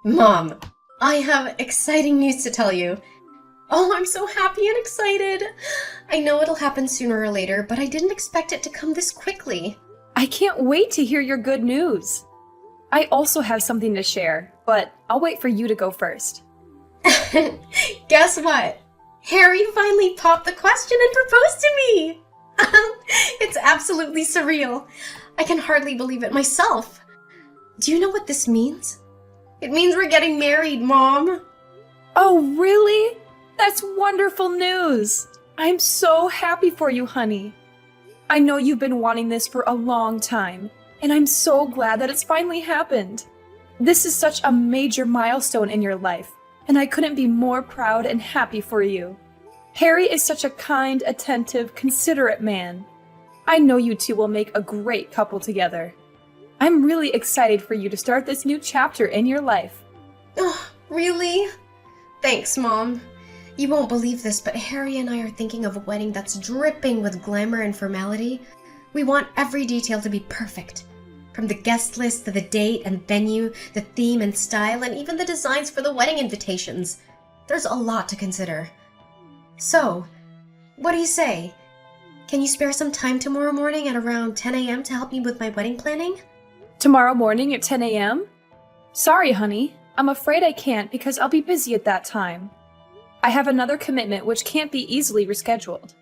Mom, I have exciting news to tell you. Oh, I'm so happy and excited. I know it'll happen sooner or later, but I didn't expect it to come this quickly. I can't wait to hear your good news. I also have something to share, but I'll wait for you to go first. Guess what? Harry finally popped the question and proposed to me. It's absolutely surreal. I can hardly believe it myself. Do you know what this means? It means we're getting married, Mom. Oh, really? That's wonderful news. I'm so happy for you, honey. I know you've been wanting this for a long time, and I'm so glad that it's finally happened. This is such a major milestone in your life, and I couldn't be more proud and happy for you. Harry is such a kind, attentive, considerate man. I know you two will make a great couple together. I'm really excited for you to start this new chapter in your life. Oh, really? Thanks, Mom. You won't believe this, but Harry and I are thinking of a wedding that's dripping with glamour and formality. We want every detail to be perfect. From the guest list to the date and venue, the theme and style, and even the designs for the wedding invitations. There's a lot to consider. So, what do you say? Can you spare some time tomorrow morning at around 10 a.m. to help me with my wedding planning? Tomorrow morning at 10 a.m.? Sorry, honey. I'm afraid I can't because I'll be busy at that time. I have another commitment which can't be easily rescheduled.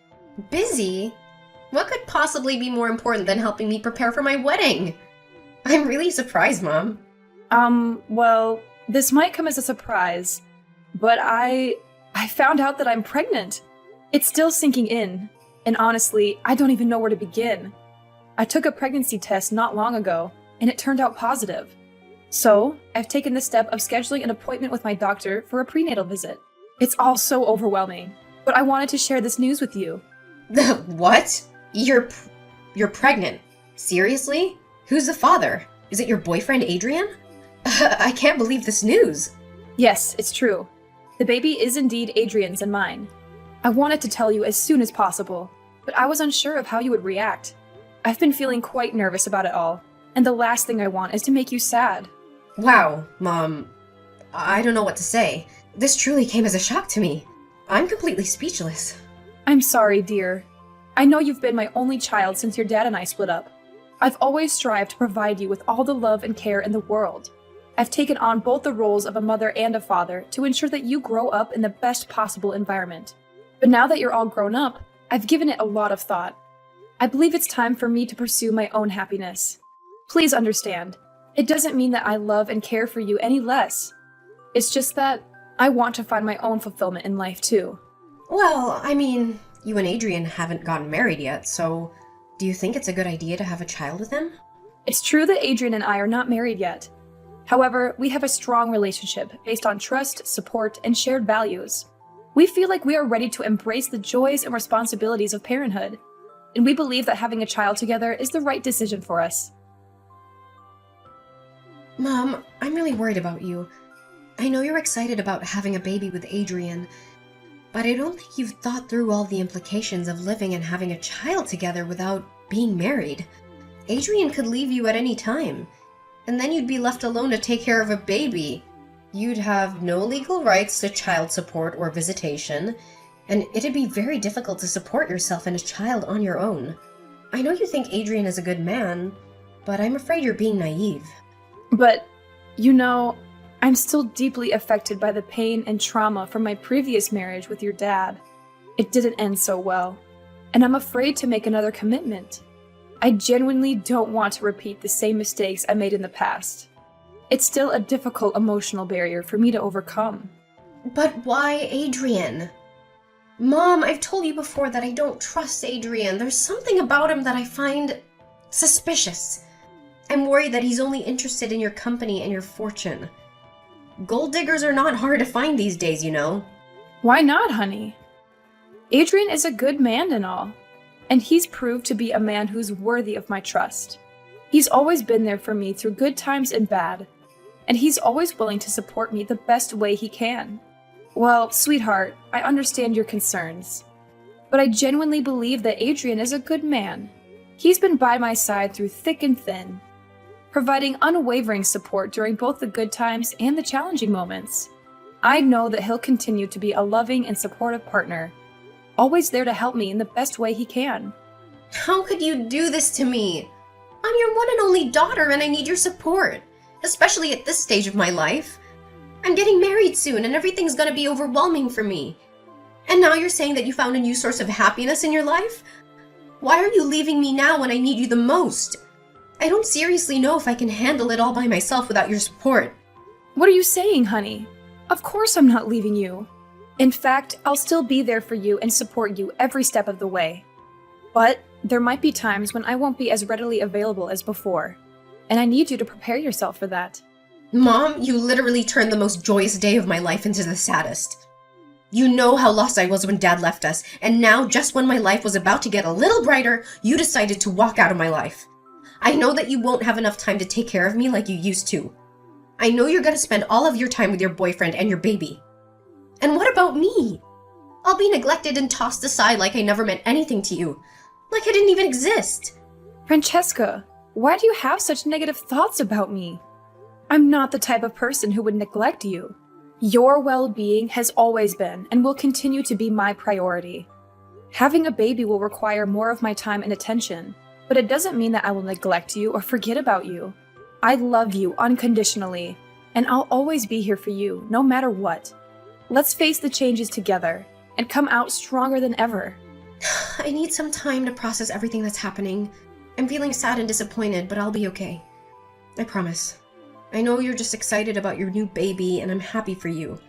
Busy? What could possibly be more important than helping me prepare for my wedding? I'm really surprised, Mom. Well, this might come as a surprise, but I found out that I'm pregnant. It's still sinking in, and honestly, I don't even know where to begin. I took a pregnancy test not long ago, and it turned out positive. So, I've taken the step of scheduling an appointment with my doctor for a prenatal visit. It's all so overwhelming, but I wanted to share this news with you. What? You're pregnant? Seriously? Who's the father? Is it your boyfriend, Adrian? I can't believe this news. Yes, it's true. The baby is indeed Adrian's and mine. I wanted to tell you as soon as possible, but I was unsure of how you would react. I've been feeling quite nervous about it all, and the last thing I want is to make you sad. Wow, Mom. I don't know what to say. This truly came as a shock to me. I'm completely speechless. I'm sorry, dear. I know you've been my only child since your dad and I split up. I've always strived to provide you with all the love and care in the world. I've taken on both the roles of a mother and a father to ensure that you grow up in the best possible environment. But now that you're all grown up, I've given it a lot of thought. I believe it's time for me to pursue my own happiness. Please understand, it doesn't mean that I love and care for you any less. It's just that I want to find my own fulfillment in life too. Well, I mean, you and Adrian haven't gotten married yet, so do you think it's a good idea to have a child with him? It's true that Adrian and I are not married yet. However, we have a strong relationship based on trust, support, and shared values. We feel like we are ready to embrace the joys and responsibilities of parenthood, and we believe that having a child together is the right decision for us. Mom, I'm really worried about you. I know you're excited about having a baby with Adrian, but I don't think you've thought through all the implications of living and having a child together without being married. Adrian could leave you at any time, and then you'd be left alone to take care of a baby. You'd have no legal rights to child support or visitation, and it'd be very difficult to support yourself and a child on your own. I know you think Adrian is a good man, but I'm afraid you're being naive. But, I'm still deeply affected by the pain and trauma from my previous marriage with your dad. It didn't end so well, and I'm afraid to make another commitment. I genuinely don't want to repeat the same mistakes I made in the past. It's still a difficult emotional barrier for me to overcome. But why Adrian? Mom, I've told you before that I don't trust Adrian. There's something about him that I find suspicious. I'm worried that he's only interested in your company and your fortune. Gold diggers are not hard to find these days, you know. Why not, honey? Adrian is a good man and all, and he's proved to be a man who's worthy of my trust. He's always been there for me through good times and bad, and he's always willing to support me the best way he can. Well, sweetheart, I understand your concerns, but I genuinely believe that Adrian is a good man. He's been by my side through thick and thin. providing unwavering support during both the good times and the challenging moments. I know that he'll continue to be a loving and supportive partner, always there to help me in the best way he can. How could you do this to me? I'm your one and only daughter and I need your support, especially at this stage of my life. I'm getting married soon and everything's gonna be overwhelming for me. And now you're saying that you found a new source of happiness in your life? Why are you leaving me now when I need you the most? I don't seriously know if I can handle it all by myself without your support. What are you saying, honey? Of course I'm not leaving you. In fact, I'll still be there for you and support you every step of the way. But there might be times when I won't be as readily available as before, and I need you to prepare yourself for that. Mom, you literally turned the most joyous day of my life into the saddest. You know how lost I was when Dad left us, and now, just when my life was about to get a little brighter, you decided to walk out of my life. I know that you won't have enough time to take care of me like you used to. I know you're gonna spend all of your time with your boyfriend and your baby. And what about me? I'll be neglected and tossed aside like I never meant anything to you. Like I didn't even exist. Francesca, why do you have such negative thoughts about me? I'm not the type of person who would neglect you. Your well-being has always been and will continue to be my priority. Having a baby will require more of my time and attention, but it doesn't mean that I will neglect you or forget about you. I love you unconditionally, and I'll always be here for you, no matter what. Let's face the changes together and come out stronger than ever. I need some time to process everything that's happening. I'm feeling sad and disappointed, but I'll be okay. I promise. I know you're just excited about your new baby, and I'm happy for you.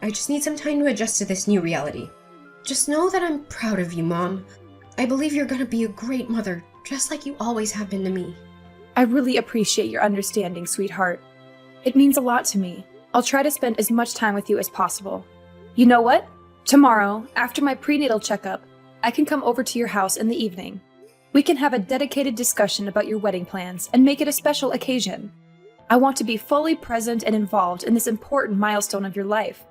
I just need some time to adjust to this new reality. Just know that I'm proud of you, Mom. I believe you're gonna be a great mother, just like you always have been to me. I really appreciate your understanding, sweetheart. It means a lot to me. I'll try to spend as much time with you as possible. You know what? Tomorrow, after my prenatal checkup, I can come over to your house in the evening. We can have a dedicated discussion about your wedding plans and make it a special occasion. I want to be fully present and involved in this important milestone of your life.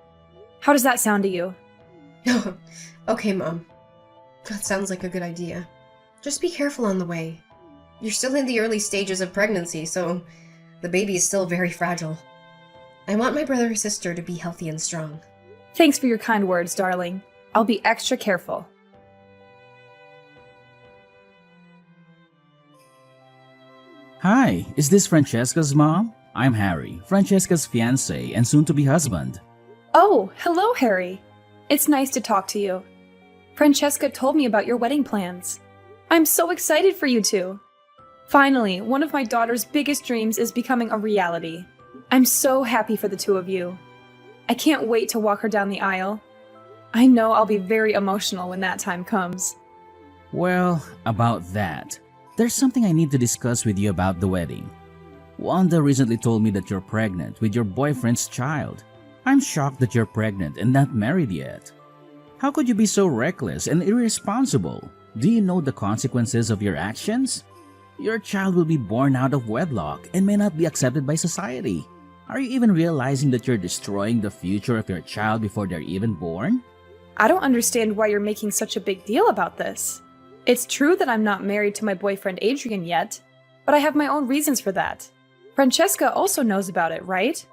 How does that sound to you? Okay, Mom. That sounds like a good idea. Just be careful on the way. You're still in the early stages of pregnancy, so the baby is still very fragile. I want my brother or sister to be healthy and strong. Thanks for your kind words, darling. I'll be extra careful. Hi, is this Francesca's mom? I'm Harry, Francesca's fiancé and soon-to-be husband. Oh, hello, Harry. It's nice to talk to you. Francesca told me about your wedding plans. I'm so excited for you two. Finally, one of my daughter's biggest dreams is becoming a reality. I'm so happy for the two of you. I can't wait to walk her down the aisle. I know I'll be very emotional when that time comes. Well, about that, there's something I need to discuss with you about the wedding. Wanda recently told me that you're pregnant with your boyfriend's child. I'm shocked that you're pregnant and not married yet. How could you be so reckless and irresponsible? Do you know the consequences of your actions? Your child will be born out of wedlock and may not be accepted by society. Are you even realizing that you're destroying the future of your child before they're even born? I don't understand why you're making such a big deal about this. It's true that I'm not married to my boyfriend Adrian yet, but I have my own reasons for that. Francesca also knows about it, right?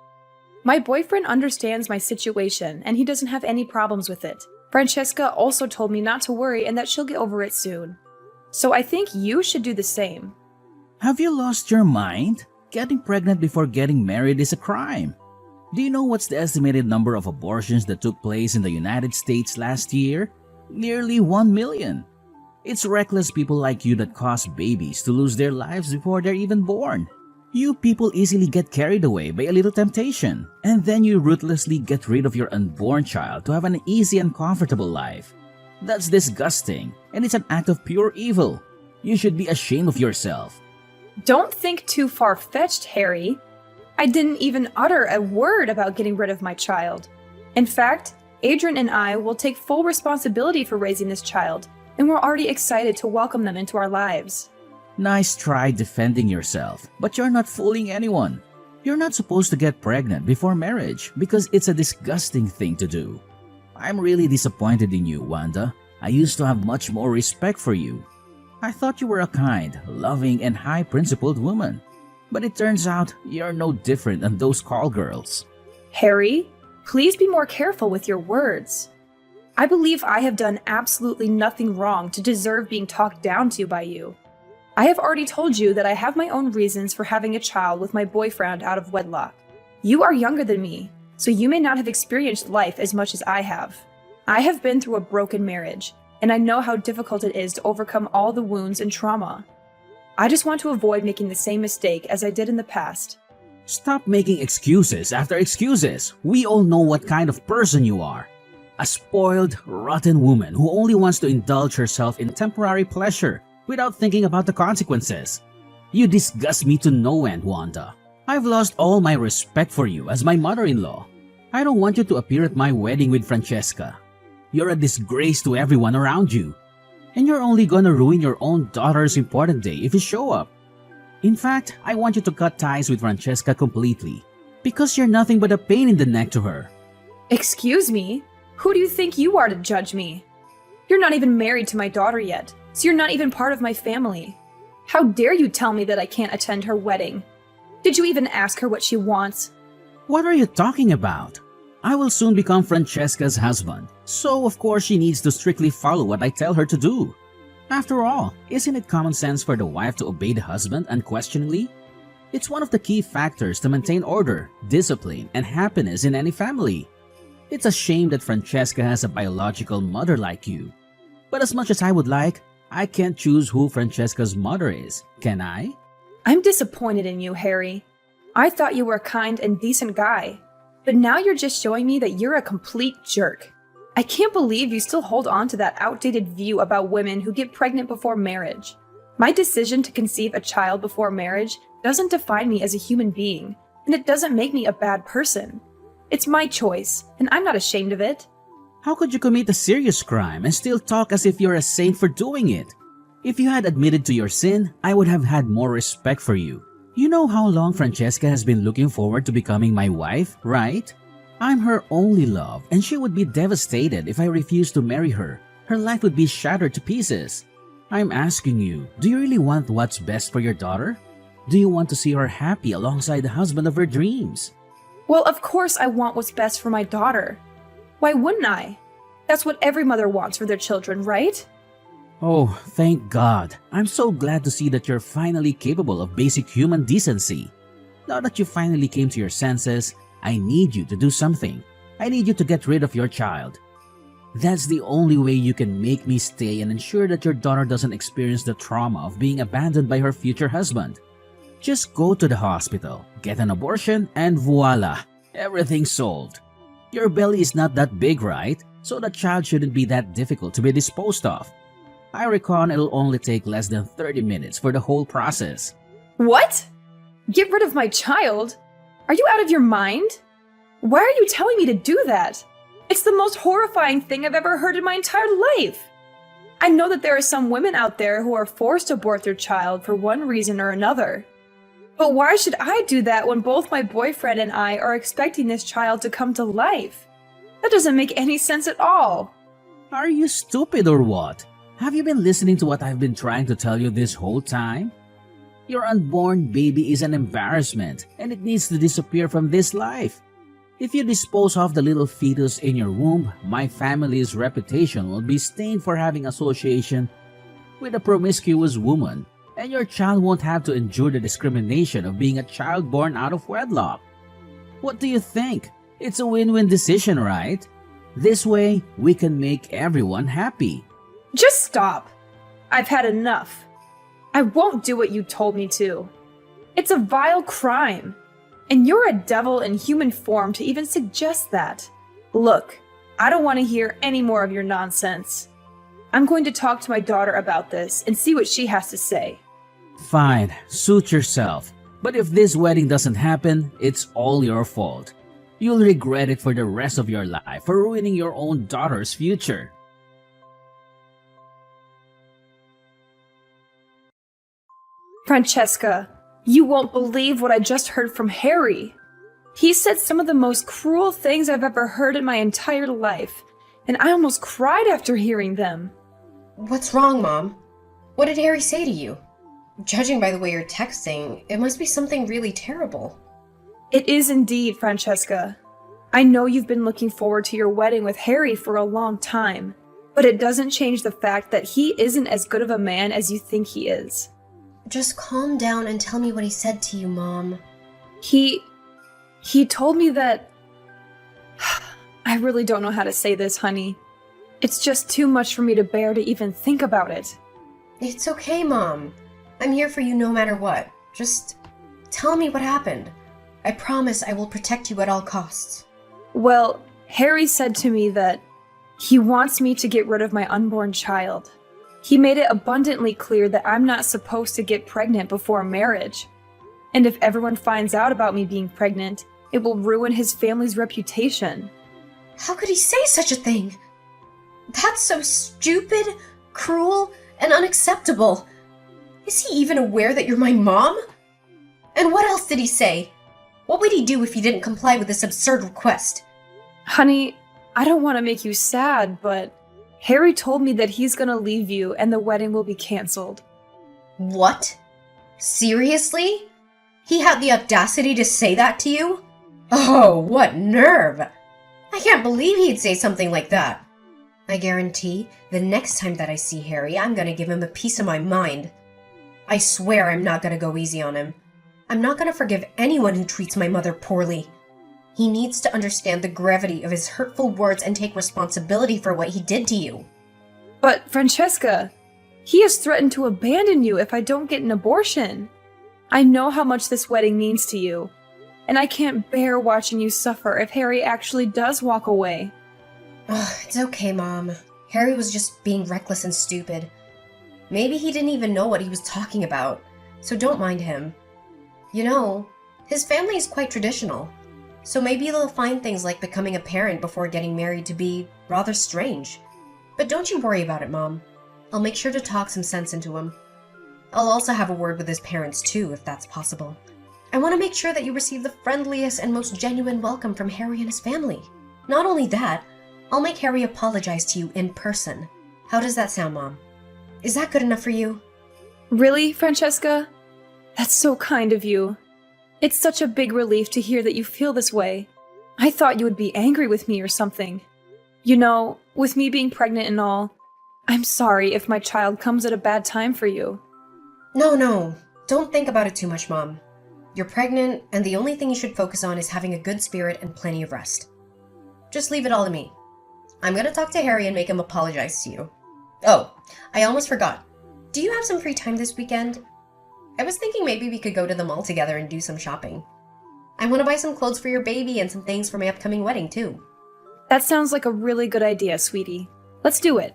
My boyfriend understands my situation and he doesn't have any problems with it. Francesca also told me not to worry and that she'll get over it soon. So I think you should do the same. Have you lost your mind? Getting pregnant before getting married is a crime. Do you know what's the estimated number of abortions that took place in the United States last year? Nearly 1 million. It's reckless people like you that cause babies to lose their lives before they're even born. You people easily get carried away by a little temptation, and then you ruthlessly get rid of your unborn child to have an easy and comfortable life. That's disgusting, and it's an act of pure evil. You should be ashamed of yourself. Don't think too far-fetched, Harry. I didn't even utter a word about getting rid of my child. In fact, Adrian and I will take full responsibility for raising this child, and we're already excited to welcome them into our lives. Nice try defending yourself, but you're not fooling anyone. You're not supposed to get pregnant before marriage because it's a disgusting thing to do. I'm really disappointed in you, Wanda. I used to have much more respect for you. I thought you were a kind, loving, and high-principled woman. But it turns out you're no different than those call girls. Harry, please be more careful with your words. I believe I have done absolutely nothing wrong to deserve being talked down to by you. I have already told you that I have my own reasons for having a child with my boyfriend out of wedlock. You are younger than me, so you may not have experienced life as much as I have. I have been through a broken marriage, and I know how difficult it is to overcome all the wounds and trauma. I just want to avoid making the same mistake as I did in the past. Stop making excuses after excuses. We all know what kind of person you are. A spoiled, rotten woman who only wants to indulge herself in temporary pleasure without thinking about the consequences. You disgust me to no end, Wanda. I've lost all my respect for you as my mother-in-law. I don't want you to appear at my wedding with Francesca. You're a disgrace to everyone around you. And you're only gonna ruin your own daughter's important day if you show up. In fact, I want you to cut ties with Francesca completely, because you're nothing but a pain in the neck to her. Excuse me? Who do you think you are to judge me? You're not even married to my daughter yet, so you're not even part of my family. How dare you tell me that I can't attend her wedding? Did you even ask her what she wants? What are you talking about? I will soon become Francesca's husband, so of course she needs to strictly follow what I tell her to do. After all, isn't it common sense for the wife to obey the husband unquestioningly? It's one of the key factors to maintain order, discipline, and happiness in any family. It's a shame that Francesca has a biological mother like you. But as much as I would like, I can't choose who Francesca's mother is, can I? I'm disappointed in you, Harry. I thought you were a kind and decent guy, but now you're just showing me that you're a complete jerk. I can't believe you still hold on to that outdated view about women who get pregnant before marriage. My decision to conceive a child before marriage doesn't define me as a human being, and it doesn't make me a bad person. It's my choice, and I'm not ashamed of it. How could you commit a serious crime and still talk as if you're a saint for doing it? If you had admitted to your sin, I would have had more respect for you. You know how long Francesca has been looking forward to becoming my wife, right? I'm her only love, and she would be devastated if I refused to marry her. Her life would be shattered to pieces. I'm asking you, do you really want what's best for your daughter? Do you want to see her happy alongside the husband of her dreams? Well, of course I want what's best for my daughter. Why wouldn't I? That's what every mother wants for their children, right? Oh, thank God. I'm so glad to see that you're finally capable of basic human decency. Now that you finally came to your senses, I need you to do something. I need you to get rid of your child. That's the only way you can make me stay and ensure that your daughter doesn't experience the trauma of being abandoned by her future husband. Just go to the hospital, get an abortion, and voila, everything's solved. Your belly is not that big, right? So the child shouldn't be that difficult to be disposed of. I reckon it'll only take less than 30 minutes for the whole process. What? Get rid of my child? Are you out of your mind? Why are you telling me to do that? It's the most horrifying thing I've ever heard in my entire life. I know that there are some women out there who are forced to abort their child for one reason or another. But why should I do that when both my boyfriend and I are expecting this child to come to life? That doesn't make any sense at all. Are you stupid or what? Have you been listening to what I've been trying to tell you this whole time? Your unborn baby is an embarrassment, and it needs to disappear from this life. If you dispose of the little fetus in your womb, my family's reputation will be stained for having association with a promiscuous woman, and your child won't have to endure the discrimination of being a child born out of wedlock. What do you think? It's a win-win decision, right? This way, we can make everyone happy. Just stop. I've had enough. I won't do what you told me to. It's a vile crime. And you're a devil in human form to even suggest that. Look, I don't want to hear any more of your nonsense. I'm going to talk to my daughter about this and see what she has to say. Fine, suit yourself. But if this wedding doesn't happen, it's all your fault. You'll regret it for the rest of your life for ruining your own daughter's future. Francesca, you won't believe what I just heard from Harry. He said some of the most cruel things I've ever heard in my entire life, and I almost cried after hearing them. What's wrong, Mom? What did Harry say to you? Judging by the way you're texting, it must be something really terrible. It is indeed, Francesca. I know you've been looking forward to your wedding with Harry for a long time, but it doesn't change the fact that he isn't as good of a man as you think he is. Just calm down and tell me what he said to you, Mom. He told me that... I really don't know how to say this, honey. It's just too much for me to bear to even think about it. It's okay, Mom. I'm here for you no matter what. Just tell me what happened. I promise I will protect you at all costs. Well, Harry said to me that he wants me to get rid of my unborn child. He made it abundantly clear that I'm not supposed to get pregnant before marriage. And if everyone finds out about me being pregnant, it will ruin his family's reputation. How could he say such a thing? That's so stupid, cruel, and unacceptable. Is he even aware that you're my mom? And what else did he say? What would he do if you didn't comply with this absurd request? Honey, I don't want to make you sad, but Harry told me that he's gonna leave you and the wedding will be canceled. What? Seriously? He had the audacity to say that to you? Oh, what nerve! I can't believe he'd say something like that. I guarantee the next time that I see Harry, I'm gonna give him a piece of my mind. I swear I'm not gonna go easy on him. I'm not gonna forgive anyone who treats my mother poorly. He needs to understand the gravity of his hurtful words and take responsibility for what he did to you. But Francesca, he has threatened to abandon you if I don't get an abortion. I know how much this wedding means to you, and I can't bear watching you suffer if Harry actually does walk away. It's okay, Mom. Harry was just being reckless and stupid. Maybe he didn't even know what he was talking about, so don't mind him. You know, his family is quite traditional, so maybe they'll find things like becoming a parent before getting married to be rather strange. But don't you worry about it, Mom. I'll make sure to talk some sense into him. I'll also have a word with his parents too, if that's possible. I want to make sure that you receive the friendliest and most genuine welcome from Harry and his family. Not only that, I'll make Harry apologize to you in person. How does that sound, Mom? Is that good enough for you? Really, Francesca? That's so kind of you. It's such a big relief to hear that you feel this way. I thought you would be angry with me or something. You know, with me being pregnant and all, I'm sorry if my child comes at a bad time for you. No. Don't think about it too much, Mom. You're pregnant, and the only thing you should focus on is having a good spirit and plenty of rest. Just leave it all to me. I'm gonna talk to Harry and make him apologize to you. Oh, I almost forgot. Do you have some free time this weekend? I was thinking maybe we could go to the mall together and do some shopping. I want to buy some clothes for your baby and some things for my upcoming wedding, too. That sounds like a really good idea, sweetie. Let's do it.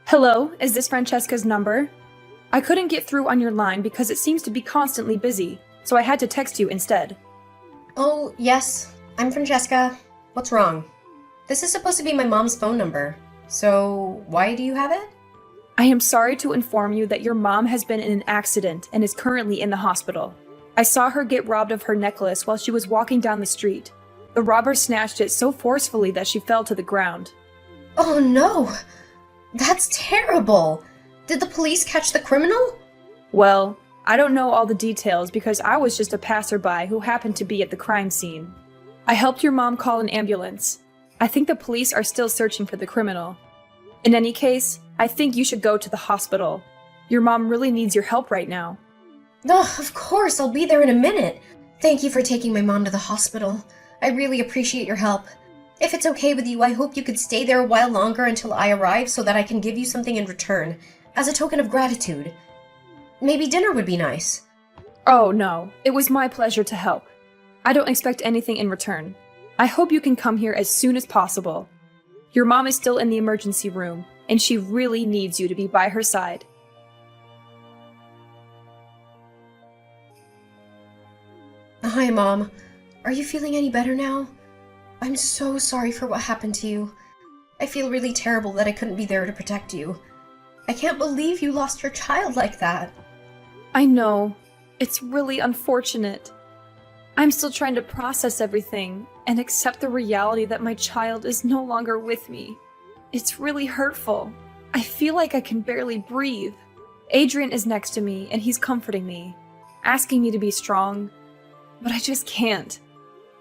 Hello, is this Francesca's number? I couldn't get through on your line because it seems to be constantly busy, so I had to text you instead. Oh, yes. I'm Francesca. What's wrong? This is supposed to be my mom's phone number. So, why do you have it? I am sorry to inform you that your mom has been in an accident and is currently in the hospital. I saw her get robbed of her necklace while she was walking down the street. The robber snatched it so forcefully that she fell to the ground. Oh no! That's terrible! Did the police catch the criminal? Well, I don't know all the details because I was just a passerby who happened to be at the crime scene. I helped your mom call an ambulance. I think the police are still searching for the criminal. In any case, I think you should go to the hospital. Your mom really needs your help right now. Oh, of course, I'll be there in a minute. Thank you for taking my mom to the hospital. I really appreciate your help. If it's okay with you, I hope you could stay there a while longer until I arrive so that I can give you something in return, as a token of gratitude. Maybe dinner would be nice. Oh, no. It was my pleasure to help. I don't expect anything in return. I hope you can come here as soon as possible. Your mom is still in the emergency room, and she really needs you to be by her side. Hi, Mom. Are you feeling any better now? I'm so sorry for what happened to you. I feel really terrible that I couldn't be there to protect you. I can't believe you lost your child like that. I know. It's really unfortunate. I'm still trying to process everything and accept the reality that my child is no longer with me. It's really hurtful. I feel like I can barely breathe. Adrian is next to me, and he's comforting me, asking me to be strong, but I just can't.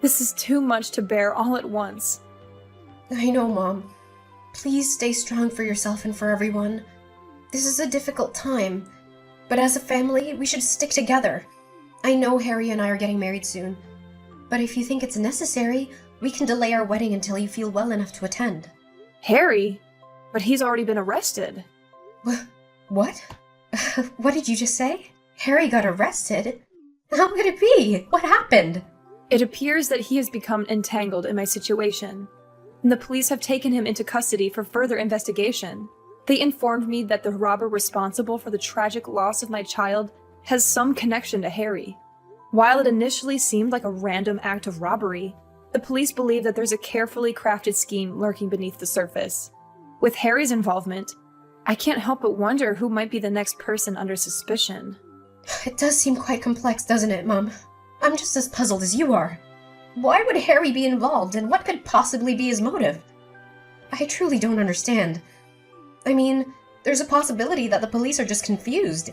This is too much to bear all at once. I know, Mom. Please stay strong for yourself and for everyone. This is a difficult time, but as a family, we should stick together. I know Harry and I are getting married soon, but if you think it's necessary, we can delay our wedding until you feel well enough to attend. Harry? But he's already been arrested. What? What did you just say? Harry got arrested? How could it be? What happened? It appears that he has become entangled in my situation, and the police have taken him into custody for further investigation. They informed me that the robber responsible for the tragic loss of my child has some connection to Harry. While it initially seemed like a random act of robbery, the police believe that there's a carefully crafted scheme lurking beneath the surface. With Harry's involvement, I can't help but wonder who might be the next person under suspicion. It does seem quite complex, doesn't it, Mom? I'm just as puzzled as you are. Why would Harry be involved, and what could possibly be his motive? I truly don't understand. I mean, there's a possibility that the police are just confused.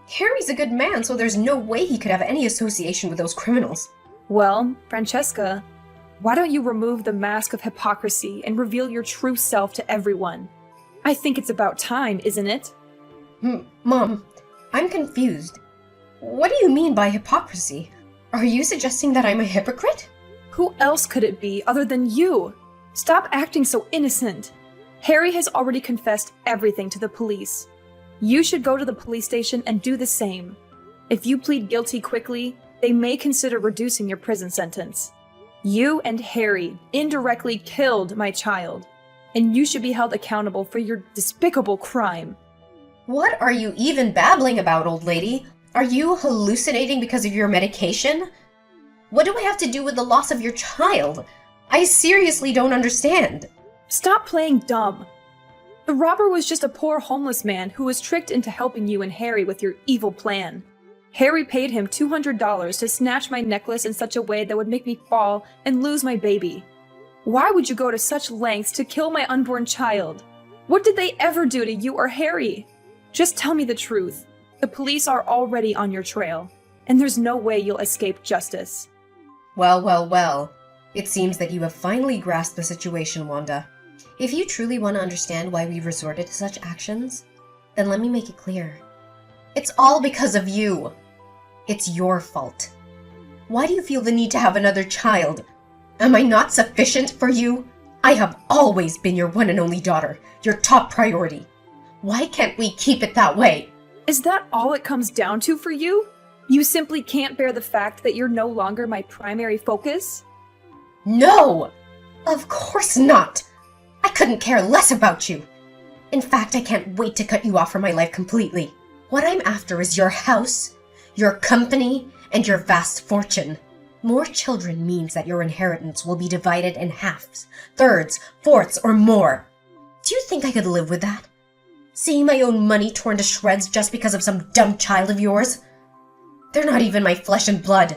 Harry's a good man, so there's no way he could have any association with those criminals. Well, Francesca, why don't you remove the mask of hypocrisy and reveal your true self to everyone? I think it's about time, isn't it? Mom, I'm confused. What do you mean by hypocrisy? Are you suggesting that I'm a hypocrite? Who else could it be other than you? Stop acting so innocent. Harry has already confessed everything to the police. You should go to the police station and do the same. If you plead guilty quickly, they may consider reducing your prison sentence. You and Harry indirectly killed my child, and you should be held accountable for your despicable crime. What are you even babbling about, old lady? Are you hallucinating because of your medication? What do I have to do with the loss of your child? I seriously don't understand. Stop playing dumb. The robber was just a poor homeless man who was tricked into helping you and Harry with your evil plan. Harry paid him $200 to snatch my necklace in such a way that would make me fall and lose my baby. Why would you go to such lengths to kill my unborn child? What did they ever do to you or Harry? Just tell me the truth. The police are already on your trail, and there's no way you'll escape justice. Well. It seems that you have finally grasped the situation, Wanda. If you truly want to understand why we resorted to such actions, then let me make it clear. It's all because of you. It's your fault. Why do you feel the need to have another child? Am I not sufficient for you? I have always been your one and only daughter, your top priority. Why can't we keep it that way? Is that all it comes down to for you? You simply can't bear the fact that you're no longer my primary focus? No! Of course not! I couldn't care less about you. In fact, I can't wait to cut you off from my life completely. What I'm after is your house, your company, and your vast fortune. More children means that your inheritance will be divided in halves, thirds, fourths, or more. Do you think I could live with that? Seeing my own money torn to shreds just because of some dumb child of yours? They're not even my flesh and blood.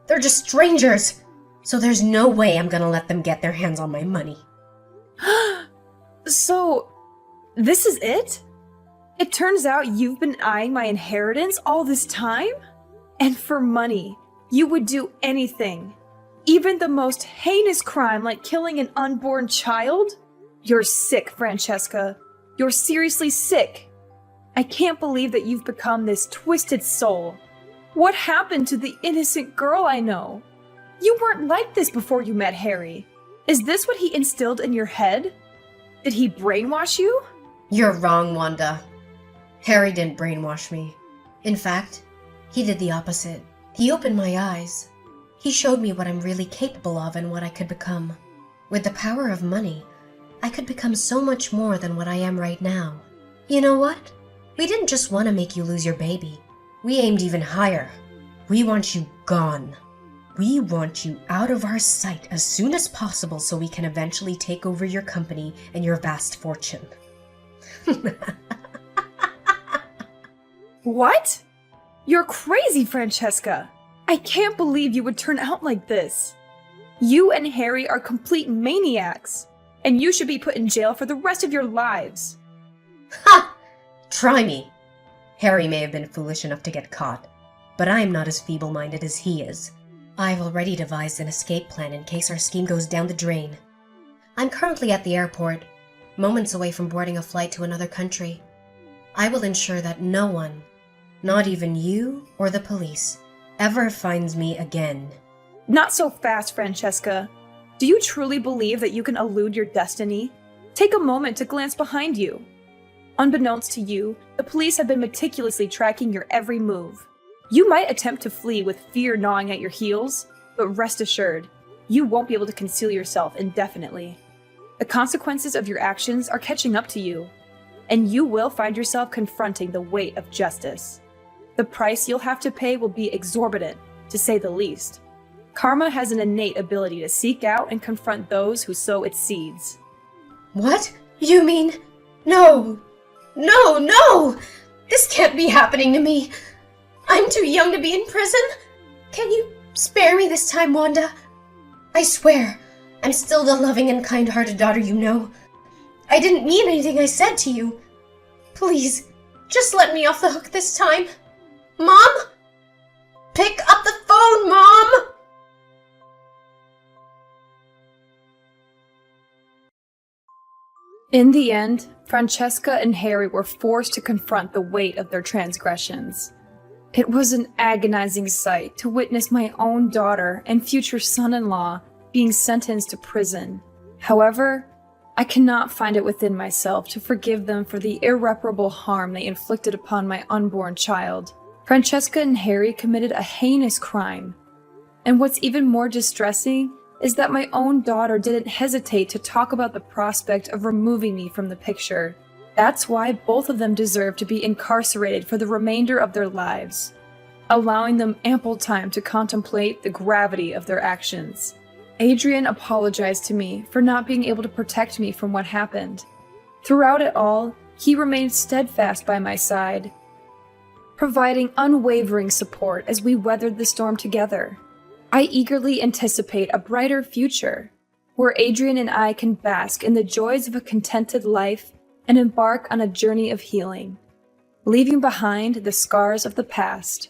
They're just strangers. So there's no way I'm gonna let them get their hands on my money. So, this is it? It turns out you've been eyeing my inheritance all this time? And for money, you would do anything. Even the most heinous crime like killing an unborn child? You're sick, Francesca. You're seriously sick. I can't believe that you've become this twisted soul. What happened to the innocent girl I know? You weren't like this before you met Harry. Is this what he instilled in your head? Did he brainwash you? You're wrong, Wanda. Harry didn't brainwash me. In fact, he did the opposite. He opened my eyes. He showed me what I'm really capable of and what I could become. With the power of money, I could become so much more than what I am right now. You know what? We didn't just want to make you lose your baby. We aimed even higher. We want you gone. We want you out of our sight as soon as possible so we can eventually take over your company and your vast fortune. What? You're crazy, Francesca. I can't believe you would turn out like this. You and Harry are complete maniacs. and you should be put in jail for the rest of your lives. Ha! Try me. Harry may have been foolish enough to get caught, but I am not as feeble-minded as he is. I've already devised an escape plan in case our scheme goes down the drain. I'm currently at the airport, moments away from boarding a flight to another country. I will ensure that no one, not even you or the police, ever finds me again. Not so fast, Francesca. Do you truly believe that you can elude your destiny? Take a moment to glance behind you. Unbeknownst to you, the police have been meticulously tracking your every move. You might attempt to flee with fear gnawing at your heels, but rest assured, you won't be able to conceal yourself indefinitely. The consequences of your actions are catching up to you, and you will find yourself confronting the weight of justice. The price you'll have to pay will be exorbitant, to say the least. Karma has an innate ability to seek out and confront those who sow its seeds. What? You mean... No! No, no! This can't be happening to me! I'm too young to be in prison! Can you spare me this time, Wanda? I swear, I'm still the loving and kind-hearted daughter you know. I didn't mean anything I said to you. Please, just let me off the hook this time. Mom? Pick up the phone, Mom! In the end, Francesca and Harry were forced to confront the weight of their transgressions. It was an agonizing sight to witness my own daughter and future son-in-law being sentenced to prison. However, I cannot find it within myself to forgive them for the irreparable harm they inflicted upon my unborn child. Francesca and Harry committed a heinous crime. And what's even more distressing is that my own daughter didn't hesitate to talk about the prospect of removing me from the picture. That's why both of them deserve to be incarcerated for the remainder of their lives, allowing them ample time to contemplate the gravity of their actions. Adrian apologized to me for not being able to protect me from what happened. Throughout it all, he remained steadfast by my side, providing unwavering support as we weathered the storm together. I eagerly anticipate a brighter future, where Adrian and I can bask in the joys of a contented life and embark on a journey of healing, leaving behind the scars of the past.